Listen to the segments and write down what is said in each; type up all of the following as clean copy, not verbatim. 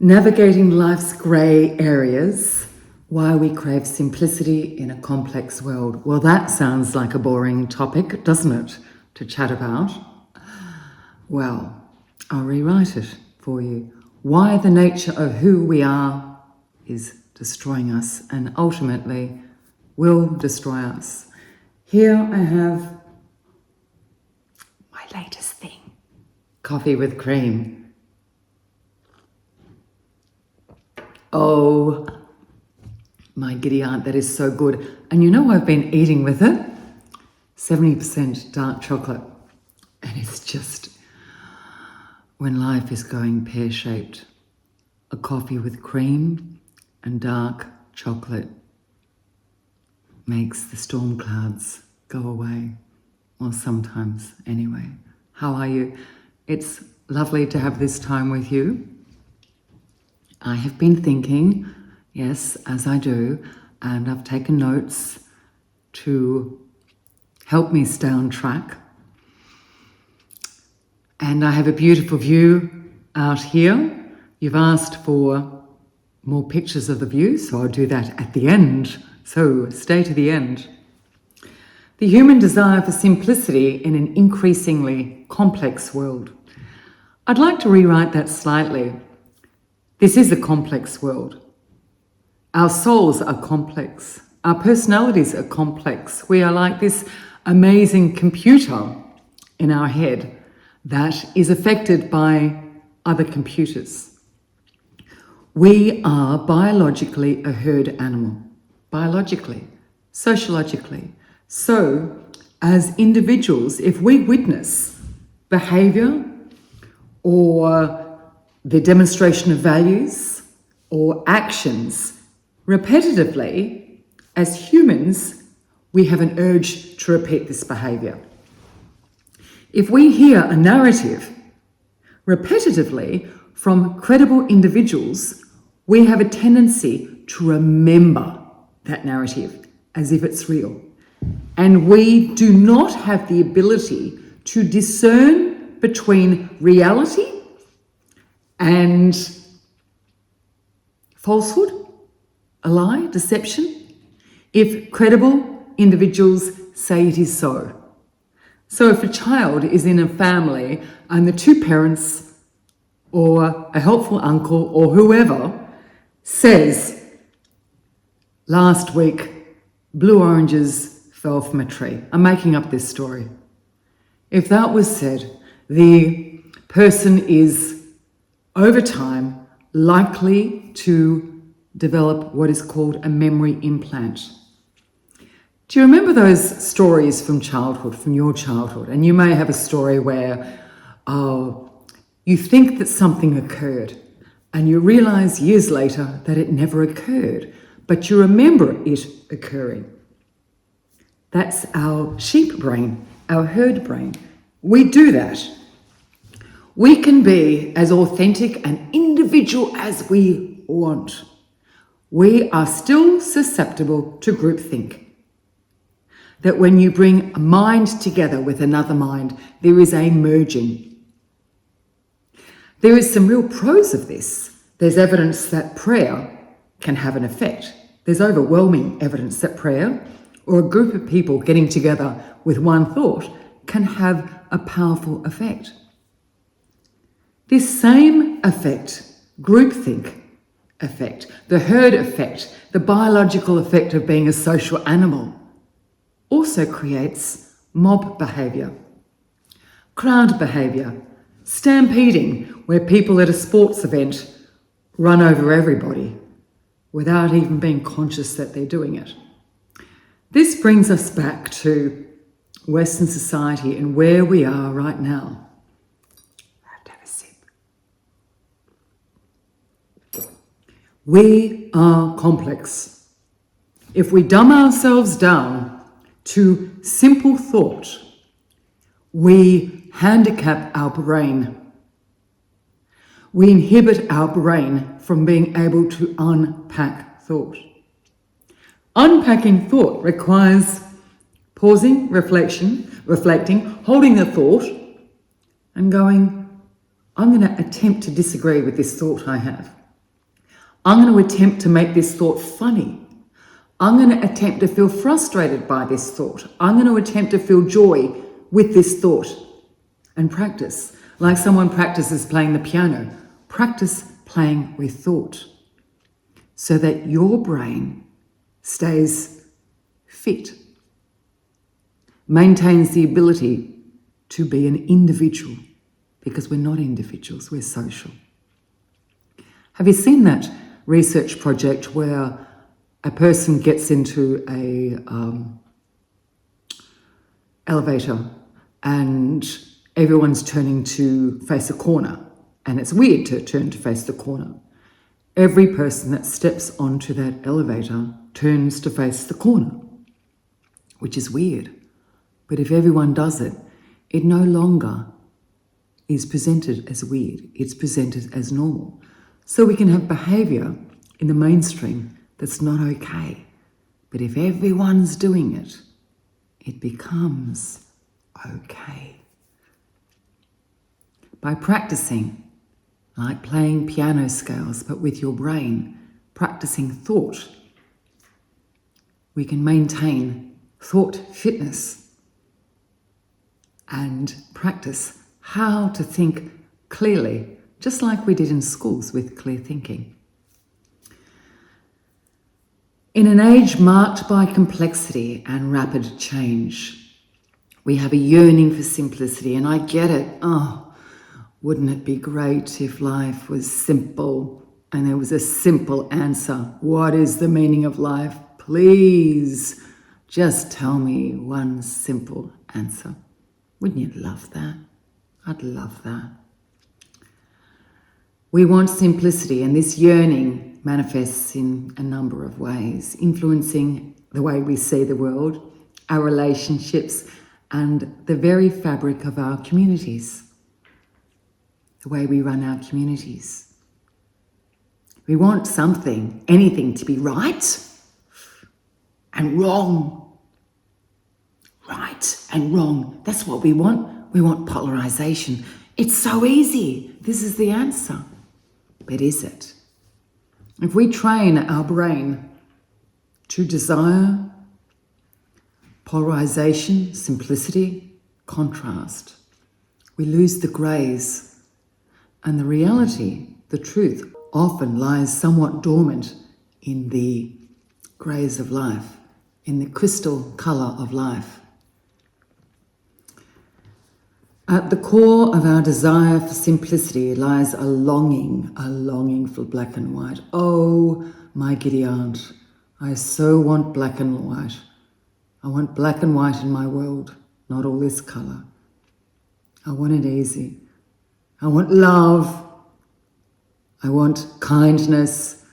Navigating life's grey areas, why we crave simplicity in a complex world. Well, that sounds like a boring topic, doesn't it, to chat about? Well, I'll rewrite it for you. Why the nature of who we are is destroying us and ultimately will destroy us. Here I have my latest thing, coffee with cream. Oh, my giddy aunt, that is so good. And you know I've been eating with it? 70% dark chocolate. And it's just, when life is going pear-shaped, a coffee with cream and dark chocolate makes the storm clouds go away. Well, sometimes anyway. How are you? It's lovely to have this time with you. I have been thinking, yes, as I do, and I've taken notes to help me stay on track. And I have a beautiful view out here. You've asked for more pictures of the view, so I'll do that at the end. So stay to the end. The human desire for simplicity in an increasingly complex world. I'd like to rewrite that slightly. This is a complex world. Our souls are complex. Our personalities are complex. We are like this amazing computer in our head that is affected by other computers. We are biologically a herd animal. Biologically, sociologically. So, as individuals, if we witness behaviour or the demonstration of values or actions repetitively, as humans, we have an urge to repeat this behaviour. If we hear a narrative repetitively from credible individuals, we have a tendency to remember that narrative as if it's real. And we do not have the ability to discern between reality and falsehood, a lie, deception, if credible individuals say it is so. So if a child is in a family and the two parents or a helpful uncle or whoever says, last week, blue oranges fell from a tree. I'm making up this story. If that was said, the person is over time likely to develop what is called a memory implant. Do you remember those stories from childhood, from your childhood? And you may have a story where you think that something occurred and you realise years later that it never occurred, but you remember it occurring. That's our sheep brain, our herd brain. We do that. We can be as authentic and individual as we want. We are still susceptible to groupthink. That when you bring a mind together with another mind, there is a merging. There is some real pros of this. There's evidence that prayer can have an effect. There's overwhelming evidence that prayer or a group of people getting together with one thought can have a powerful effect. This same effect, groupthink effect, the herd effect, the biological effect of being a social animal, also creates mob behaviour, crowd behaviour, stampeding, where people at a sports event run over everybody without even being conscious that they're doing it. This brings us back to Western society and where we are right now. We are complex. If we dumb ourselves down to simple thought, we handicap our brain. We inhibit our brain from being able to unpack thought. Unpacking thought requires pausing, reflecting, holding the thought and going, I'm going to attempt to disagree with this thought I have. I'm going to attempt to make this thought funny. I'm going to attempt to feel frustrated by this thought. I'm going to attempt to feel joy with this thought. And practice. Like someone practices playing the piano. Practice playing with thought so that your brain stays fit, maintains the ability to be an individual, because we're not individuals, we're social. Have you seen that research project where a person gets into a elevator and everyone's turning to face a corner, and it's weird to turn to face the corner. Every person that steps onto that elevator turns to face the corner, which is weird. But if everyone does it, it no longer is presented as weird. It's presented as normal. So we can have behaviour in the mainstream that's not okay. But if everyone's doing it, it becomes okay. By practicing, like playing piano scales, but with your brain, practicing thought, we can maintain thought fitness and practice how to think clearly, just like we did in schools with clear thinking. In an age marked by complexity and rapid change, we have a yearning for simplicity, and I get it. Oh, wouldn't it be great if life was simple and there was a simple answer? What is the meaning of life? Please, just tell me one simple answer. Wouldn't you love that? I'd love that. We want simplicity, and this yearning manifests in a number of ways, influencing the way we see the world, our relationships, and the very fabric of our communities, the way we run our communities. We want something, anything, to be right and wrong. Right and wrong. That's what we want. We want polarization. It's so easy. This is the answer. But is it? If we train our brain to desire polarization, simplicity, contrast, we lose the greys. And the reality, the truth, often lies somewhat dormant in the greys of life, in the crystal colour of life. At the core of our desire for simplicity lies a longing for black and white. Oh, my giddy aunt, I so want black and white. I want black and white in my world, not all this colour. I want it easy. I want love. I want kindness.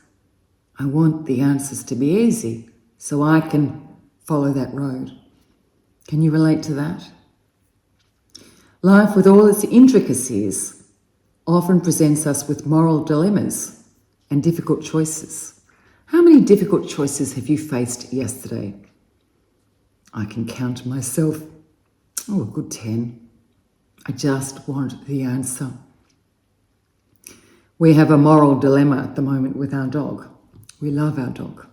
I want the answers to be easy so I can follow that road. Can you relate to that? Life, with all its intricacies, often presents us with moral dilemmas and difficult choices. How many difficult choices have you faced yesterday? I can count myself. Oh, a good 10. I just want the answer. We have a moral dilemma at the moment with our dog. We love our dog.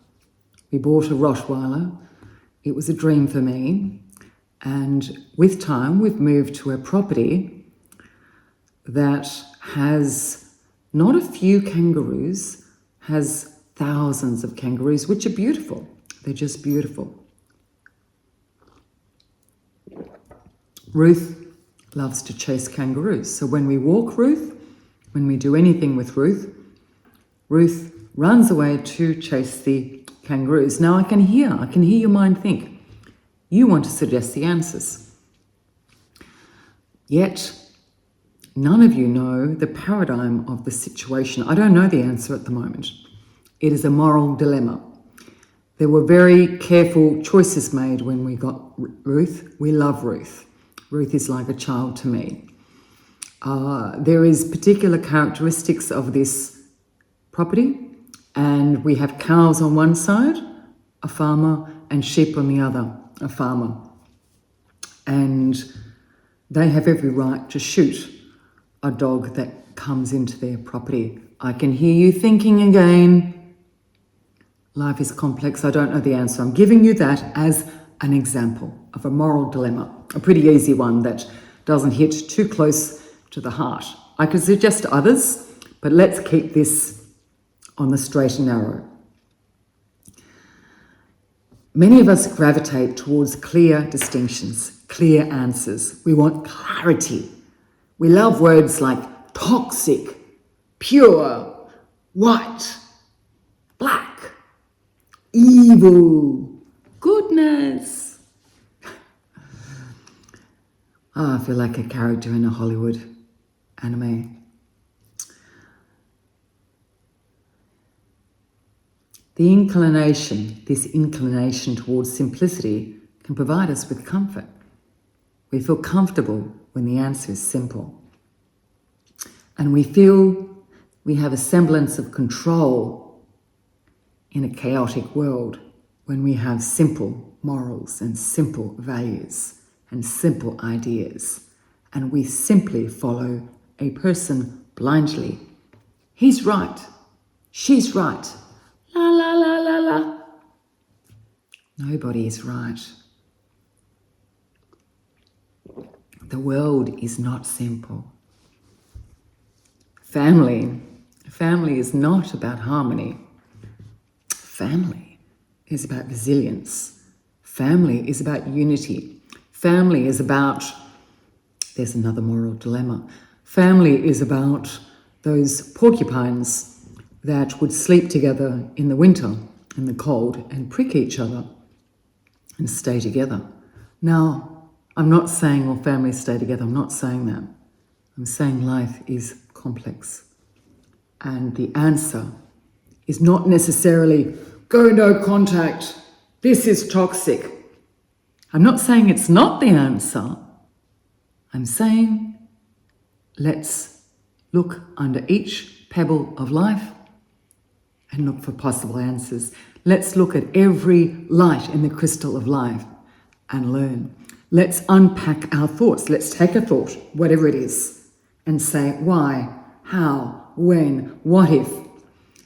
We bought a Rottweiler. It was a dream for me. And with time, we've moved to a property that has not a few kangaroos, has thousands of kangaroos, which are beautiful. They're just beautiful. Ruth loves to chase kangaroos. So when we walk Ruth, when we do anything with Ruth, Ruth runs away to chase the kangaroos. Now I can hear your mind think. You want to suggest the answers. Yet, none of you know the paradigm of the situation. I don't know the answer at the moment. It is a moral dilemma. There were very careful choices made when we got Ruth. We love Ruth. Ruth is like a child to me. There is particular characteristics of this property, and we have cows on one side, a farmer, and sheep on the other, a farmer. And they have every right to shoot a dog that comes into their property. I can hear you thinking again. Life is complex. I don't know the answer. I'm giving you that as an example of a moral dilemma, a pretty easy one that doesn't hit too close to the heart. I could suggest others, but let's keep this on the straight and narrow. Many of us gravitate towards clear distinctions, clear answers. We want clarity. We love words like toxic, pure, white, black, evil, goodness. I feel like a character in a Hollywood anime. This inclination towards simplicity can provide us with comfort. We feel comfortable when the answer is simple. And we feel we have a semblance of control in a chaotic world when we have simple morals and simple values and simple ideas. And we simply follow a person blindly. He's right. She's right. La, la, la, la, la. Nobody is right. The world is not simple. Family is not about harmony. Family is about resilience. Family is about unity. Family is about, there's another moral dilemma. Family is about those porcupines that would sleep together in the winter, in the cold, and prick each other and stay together. Now, I'm not saying all families stay together. I'm not saying that. I'm saying life is complex. And the answer is not necessarily go no contact. This is toxic. I'm not saying it's not the answer. I'm saying let's look under each pebble of life and look for possible answers. Let's look at every light in the crystal of life and learn. Let's unpack our thoughts. Let's take a thought, whatever it is, and say why, how, when, what if,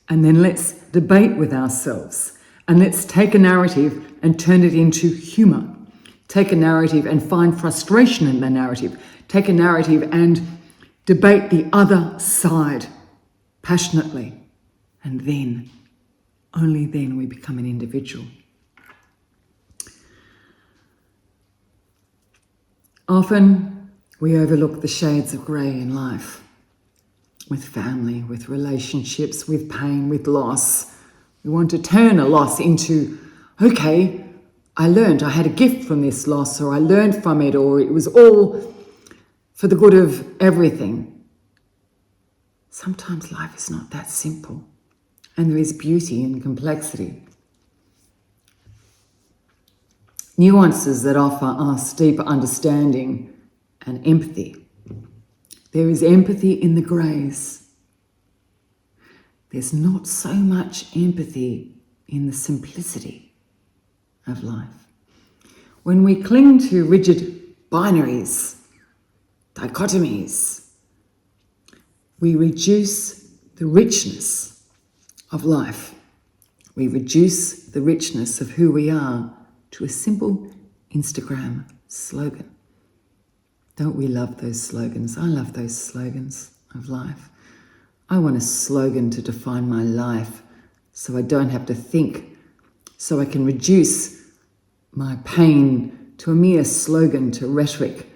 and then let's debate with ourselves. And let's take a narrative and turn it into humour. Take a narrative and find frustration in the narrative. Take a narrative and debate the other side passionately. And then, only then, we become an individual. Often, we overlook the shades of grey in life. With family, with relationships, with pain, with loss. We want to turn a loss into, okay, I learned, I had a gift from this loss, or I learned from it, or it was all for the good of everything. Sometimes life is not that simple. And there is beauty in complexity. Nuances that offer us deeper understanding and empathy. There is empathy in the greys. There's not so much empathy in the simplicity of life. When we cling to rigid binaries, dichotomies, we reduce the richness of life. We reduce the richness of who we are to a simple Instagram slogan. Don't we love those slogans? I love those slogans of life. I want a slogan to define my life so I don't have to think, so I can reduce my pain to a mere slogan, to rhetoric,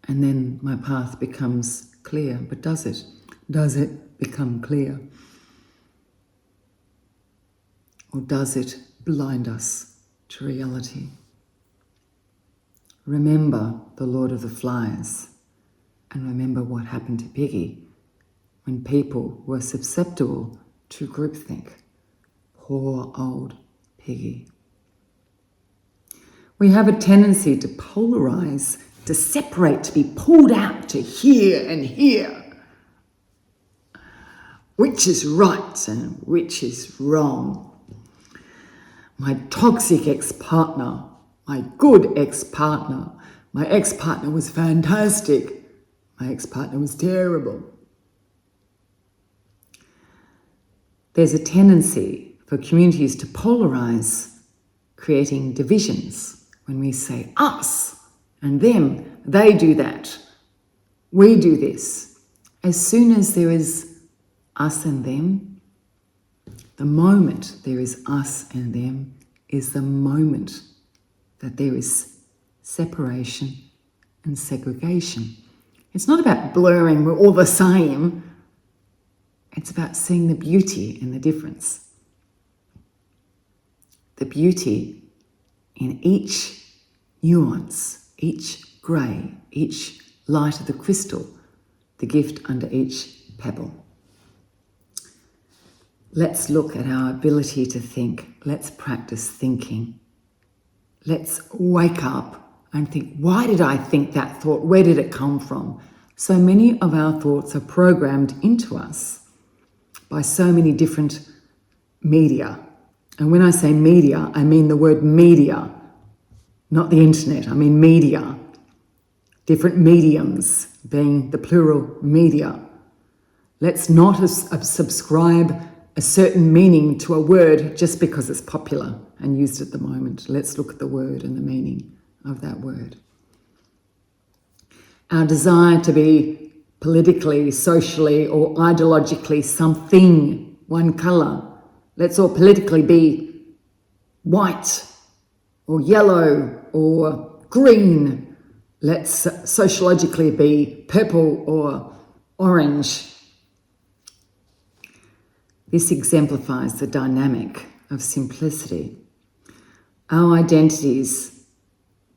and then my path becomes clear. But does it? Does it become clear? Or does it blind us to reality? Remember the Lord of the Flies, and remember what happened to Piggy when people were susceptible to groupthink. Poor old Piggy. We have a tendency to polarize, to separate, to be pulled out to here and here. Which is right and which is wrong? My toxic ex-partner, my good ex-partner. My ex-partner was fantastic. My ex-partner was terrible. There's a tendency for communities to polarize, creating divisions when we say us and them, they do that, we do this. As soon as there is us and them, the moment there is us and them is the moment that there is separation and segregation. It's not about blurring, we're all the same. It's about seeing the beauty in the difference. The beauty in each nuance, each grey, each light of the crystal, the gift under each pebble. Let's look at our ability to think. Let's practice thinking. Let's wake up and think, why did I think that thought? Where did it come from? So many of our thoughts are programmed into us by so many different media. And when I say media, I mean the word media, not the internet. I mean media. Different mediums being the plural media. Let's not subscribe a certain meaning to a word just because it's popular and used at the moment. Let's look at the word and the meaning of that word. Our desire to be politically, socially, or ideologically something, one colour. Let's all politically be white or yellow or green. Let's sociologically be purple or orange. This exemplifies the dynamic of simplicity. Our identities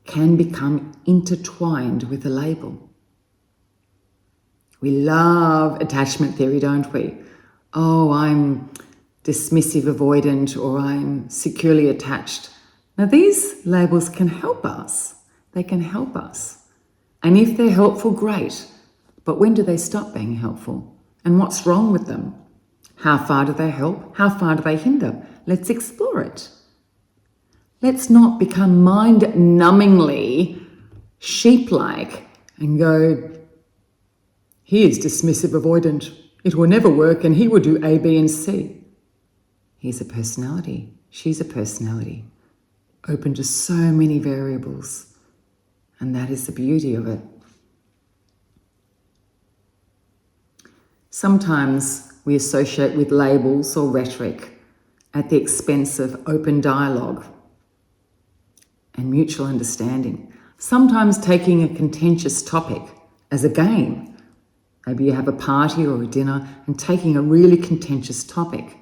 can become intertwined with a label. We love attachment theory, don't we? Oh, I'm dismissive, avoidant, or I'm securely attached. Now, these labels can help us. They can help us. And if they're helpful, great. But when do they stop being helpful? And what's wrong with them? How far do they help? How far do they hinder? Let's explore it. Let's not become mind-numbingly sheep-like and go, he is dismissive, avoidant. It will never work and he will do A, B and C. He's a personality. She's a personality. Open to so many variables. And that is the beauty of it. Sometimes we associate with labels or rhetoric at the expense of open dialogue and mutual understanding. Sometimes taking a contentious topic as a game. Maybe you have a party or a dinner and taking a really contentious topic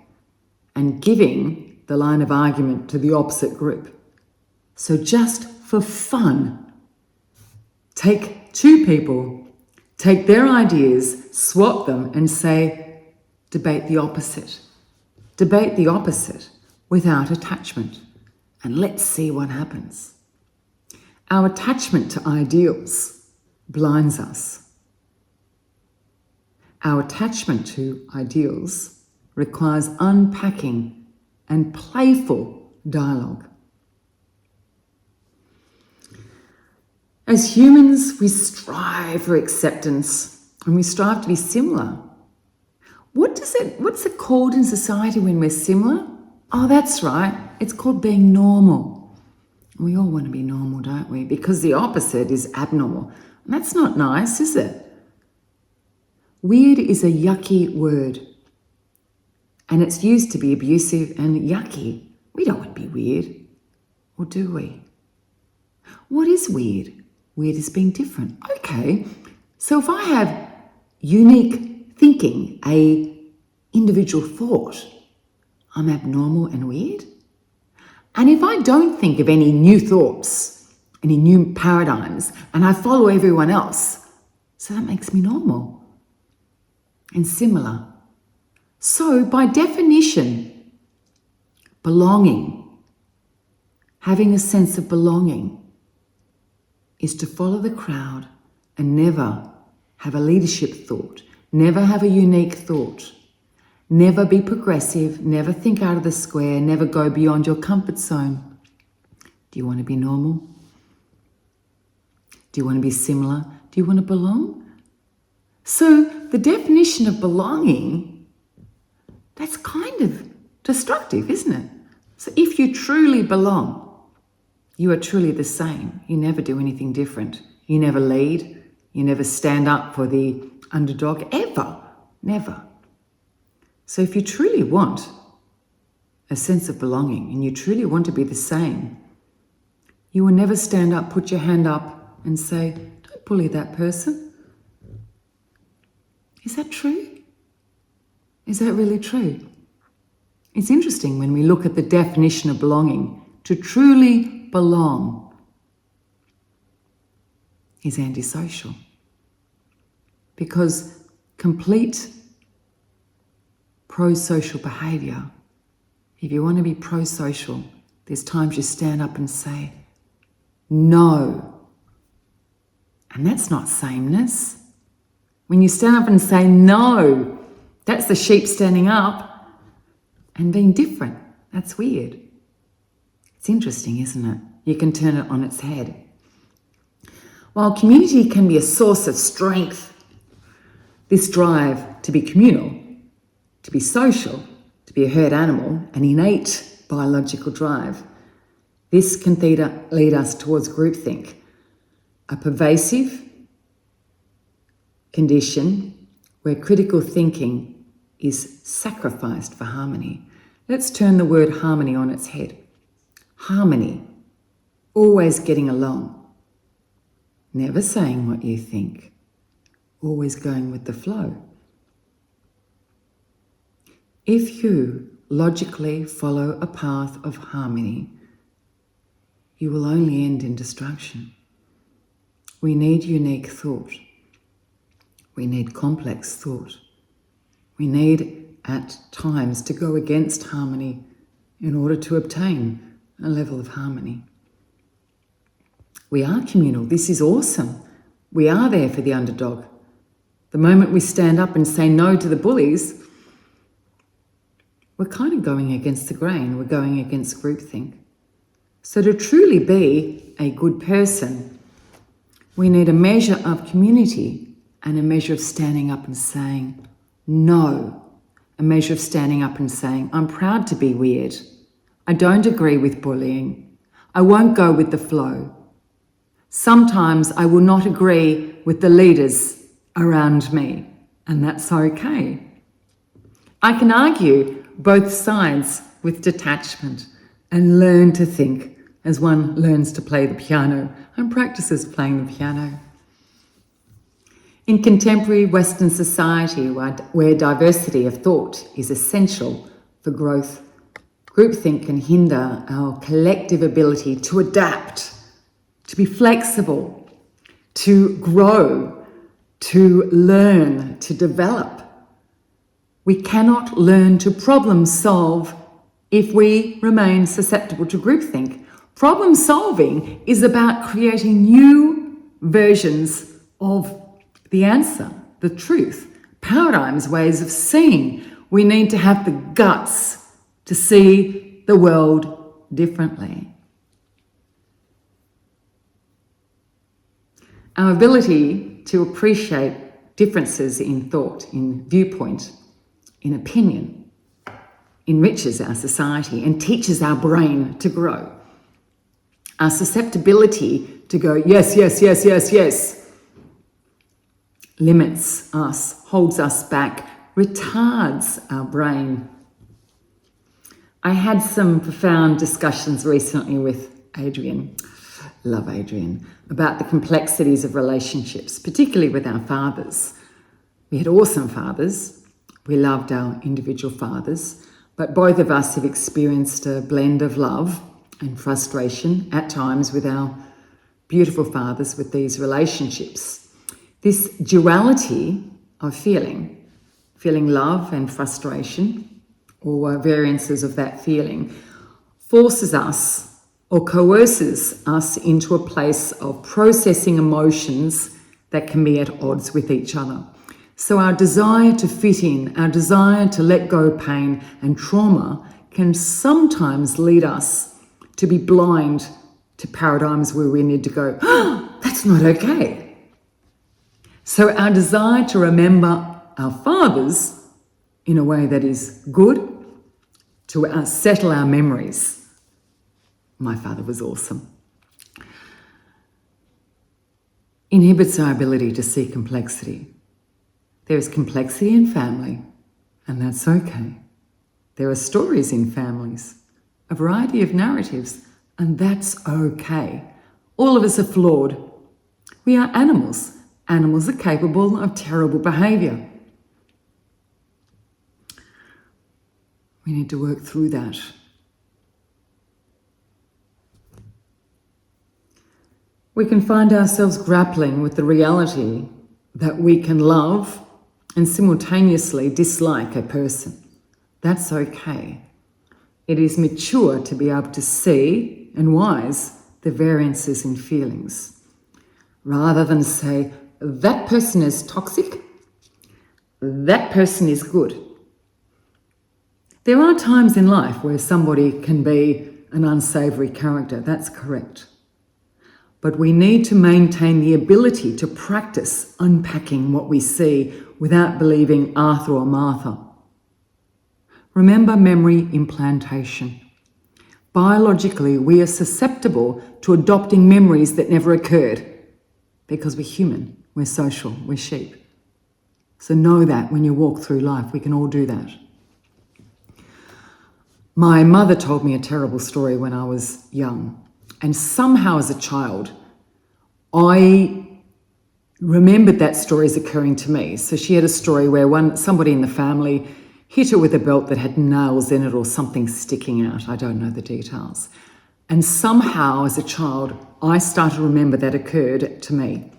and giving the line of argument to the opposite group. So just for fun, take two people, take their ideas, swap them and say, debate the opposite. Debate the opposite without attachment. And let's see what happens. Our attachment to ideals blinds us. Our attachment to ideals requires unpacking and playful dialogue. As humans, we strive for acceptance and we strive to be similar. What's it called in society when we're similar? Oh, that's right. It's called being normal. We all want to be normal, don't we? Because the opposite is abnormal. And that's not nice, is it? Weird is a yucky word. And it's used to be abusive and yucky. We don't want to be weird. Or do we? What is weird? Weird is being different. Okay, so if I have unique thinking, a individual thought, I'm abnormal and weird? And if I don't think of any new thoughts, any new paradigms, and I follow everyone else, so that makes me normal and similar. So by definition, belonging, having a sense of belonging, is to follow the crowd and never have a leadership thought, never have a unique thought, never be progressive, never think out of the square, never go beyond your comfort zone. Do you want to be normal? Do you want to be similar? Do you want to belong? So the definition of belonging that's kind of destructive, isn't it? So if you truly belong, you are truly the same. You never do anything different. You never lead. You never stand up for the underdog, ever. Never. So if you truly want a sense of belonging and you truly want to be the same, you will never stand up, put your hand up and say, don't bully that person. Is that true? Is that really true? It's interesting when we look at the definition of belonging. To truly belong is antisocial. Because complete pro-social behaviour, if you want to be pro-social, there's times you stand up and say, no. And that's not sameness. When you stand up and say no, that's the sheep standing up and being different. That's weird. It's interesting, isn't it? You can turn it on its head. While community can be a source of strength, this drive to be communal, to be social, to be a herd animal, an innate biological drive, this can lead us towards groupthink, a pervasive condition where critical thinking is sacrificed for harmony. Let's turn the word harmony on its head. Harmony, always getting along, never saying what you think, always going with the flow. If you logically follow a path of harmony, you will only end in destruction. We need unique thought. We need complex thought. We need, at times, to go against harmony in order to obtain a level of harmony. We are communal. This is awesome. We are there for the underdog. The moment we stand up and say no to the bullies, we're kind of going against the grain. We're going against groupthink. So to truly be a good person, we need a measure of community and a measure of standing up and saying no. A measure of standing up and saying, I'm proud to be weird. I don't agree with bullying. I won't go with the flow. Sometimes I will not agree with the leaders around me, and that's okay. I can argue both sides with detachment and learn to think as one learns to play the piano and practices playing the piano. In contemporary Western society, where diversity of thought is essential for growth, groupthink can hinder our collective ability to adapt, to be flexible, to grow, to learn, to develop. We cannot learn to problem solve if we remain susceptible to groupthink. Problem solving is about creating new versions of the answer, the truth, paradigms, ways of seeing. We need to have the guts to see the world differently. Our ability to appreciate differences in thought, in viewpoint, in opinion, enriches our society and teaches our brain to grow. Our susceptibility to go, yes, yes, yes, yes, yes, limits us, holds us back, retards our brain. I had some profound discussions recently with Adrian, love Adrian, about the complexities of relationships, particularly with our fathers. We had awesome fathers. We loved our individual fathers, but both of us have experienced a blend of love and frustration at times with our beautiful fathers with these relationships. This duality of feeling love and frustration, or variances of that feeling, forces us or coerces us into a place of processing emotions that can be at odds with each other. So our desire to fit in, our desire to let go of pain and trauma can sometimes lead us to be blind to paradigms where we need to go, oh, that's not okay. So our desire to remember our fathers in a way that is good to settle our memories. My father was awesome. Inhibits our ability to see complexity. There is complexity in family, and that's okay. There are stories in families, a variety of narratives, and that's okay. All of us are flawed. We are animals. Animals are capable of terrible behaviour. We need to work through that. We can find ourselves grappling with the reality that we can love and simultaneously dislike a person. That's okay. It is mature to be able to see and wise the variances in feelings, rather than say, that person is toxic, that person is good. There are times in life where somebody can be an unsavoury character, that's correct. But we need to maintain the ability to practice unpacking what we see without believing Arthur or Martha. Remember memory implantation. Biologically, we are susceptible to adopting memories that never occurred because we're human, we're social, we're sheep. So know that when you walk through life, we can all do that. My mother told me a terrible story when I was young, and somehow as a child, I remembered that story as occurring to me. So she had a story where somebody in the family hit her with a belt that had nails in it or something sticking out. I don't know the details. And somehow as a child, I started to remember that occurred to me.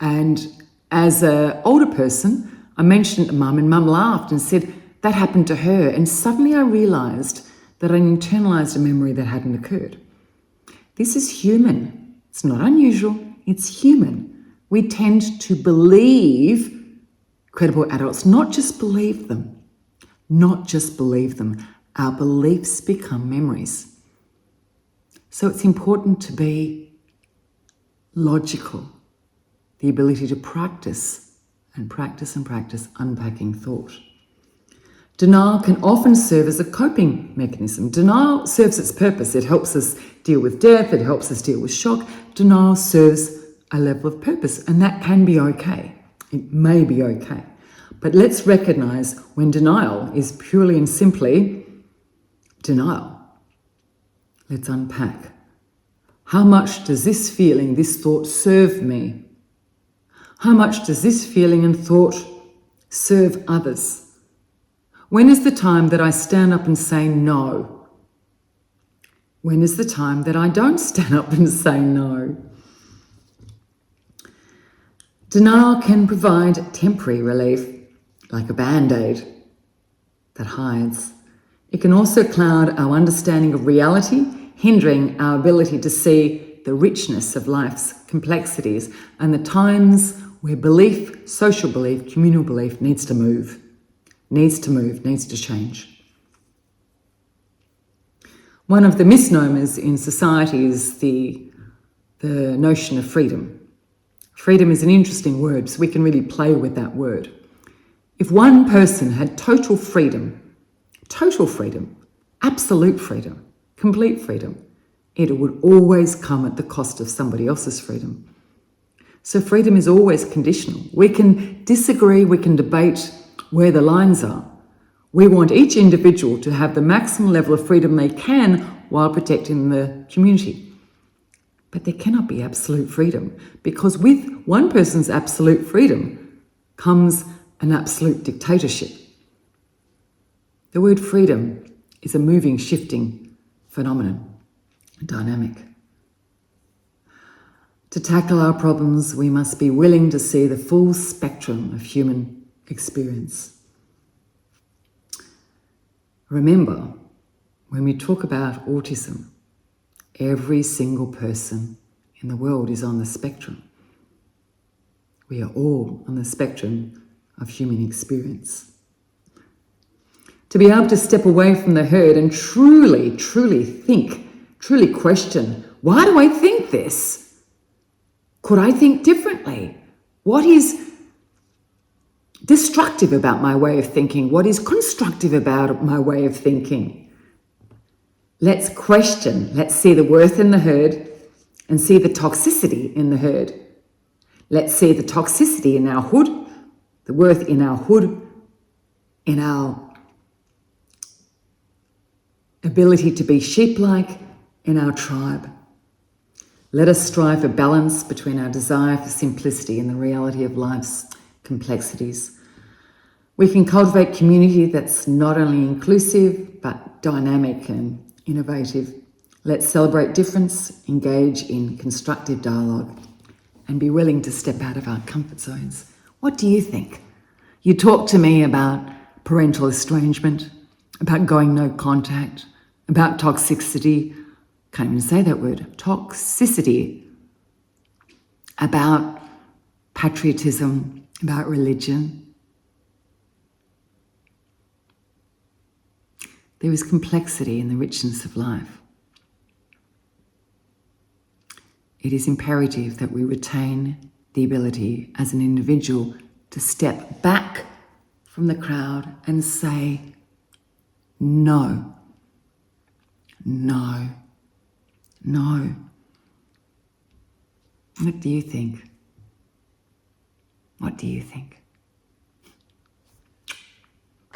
And as an older person, I mentioned it to Mum, and Mum laughed and said, that happened to her. And suddenly I realised that I internalized a memory that hadn't occurred. This is human. It's not unusual. It's human. We tend to believe credible adults, not just believe them. Not just believe them. Our beliefs become memories. So it's important to be logical. The ability to practice and practice and practice unpacking thought. Denial can often serve as a coping mechanism. Denial serves its purpose. It helps us deal with death. It helps us deal with shock. Denial serves a level of purpose, and that can be okay. It may be okay. But let's recognise when denial is purely and simply denial. Let's unpack. How much does this feeling, this thought serve me? How much does this feeling and thought serve others? When is the time that I stand up and say no? When is the time that I don't stand up and say no? Denial can provide temporary relief, like a band-aid that hides. It can also cloud our understanding of reality, hindering our ability to see the richness of life's complexities and the times where belief, social belief, communal belief needs to move, needs to change. One of the misnomers in society is the notion of freedom. Freedom is an interesting word, so we can really play with that word. If one person had total freedom, absolute freedom, complete freedom, it would always come at the cost of somebody else's freedom. So freedom is always conditional. We can disagree, we can debate where the lines are. We want each individual to have the maximum level of freedom they can while protecting the community. But there cannot be absolute freedom, because with one person's absolute freedom comes an absolute dictatorship. The word freedom is a moving, shifting phenomenon, dynamic. To tackle our problems, we must be willing to see the full spectrum of human experience. Remember, when we talk about autism, every single person in the world is on the spectrum. We are all on the spectrum of human experience. To be able to step away from the herd and truly think, truly question, why do I think this? Could I think differently? What is destructive about my way of thinking? What is constructive about my way of thinking? Let's question. Let's see the worth in the herd and see the toxicity in the herd. Let's see the toxicity in our hood, the worth in our hood, in our ability to be sheep-like in our tribe. Let us strive for balance between our desire for simplicity and the reality of life's complexities. We can cultivate community that's not only inclusive, but dynamic and innovative. Let's celebrate difference, engage in constructive dialogue, and be willing to step out of our comfort zones. What do you think? You talk to me about parental estrangement, about going no contact, about toxicity, can't even say that word, toxicity, about patriotism, about religion. There is complexity in the richness of life. It is imperative that we retain the ability as an individual to step back from the crowd and say, no, no, no. What do you think? What do you think?